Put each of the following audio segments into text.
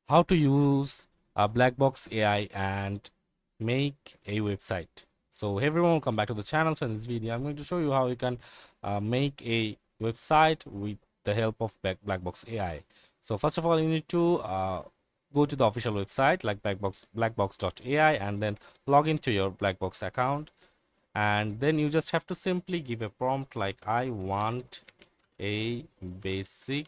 how to use Blackbox AI and make a website. So hey everyone, welcome back to the channel. So in this video I'm going to show you how you can make a website with the help of Blackbox AI. So first of all, you need to go to the official website like blackbox.ai and then log into your Blackbox account, and then you just have to simply give a prompt like I want a basic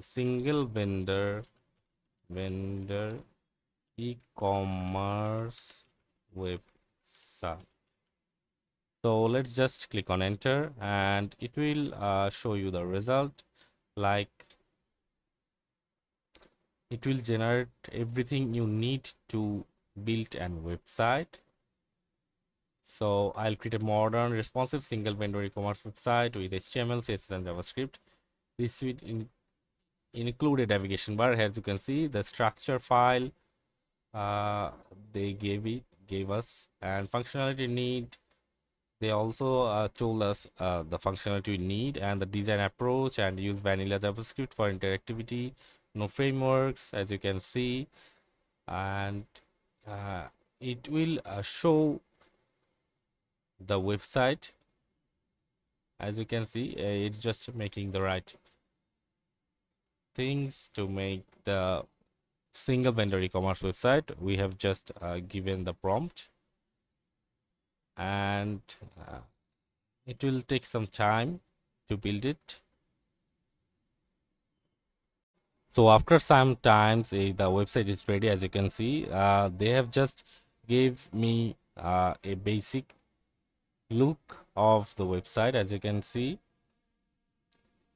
single vendor e-commerce website. So let's just click on enter and it will show you the result. Like, it will generate everything you need to build an website. So I'll create a modern responsive single vendor e-commerce website with HTML, CSS and JavaScript. This will include a navigation bar. As you can see, the structure file uh, they gave us, and functionality need, they also told us the functionality we need, and the design approach, and use vanilla JavaScript for interactivity, no frameworks, as you can see. And uh, it will show the website. As you can see, it's just making the right things to make the single vendor e-commerce website. We have just given the prompt, and it will take some time to build it. So after some times, the website is ready. As you can see, they have just gave me a basic look of the website, as you can see,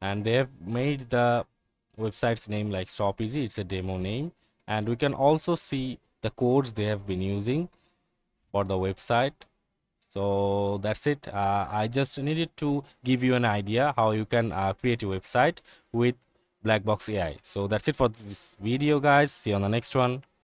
and they have made the website's name like Shop Easy. It's a demo name, and we can also see the codes they have been using for the website. So that's it. I just needed to give you an idea how you can create a website with Blackbox AI. So that's it for this video, guys. See you on the next one.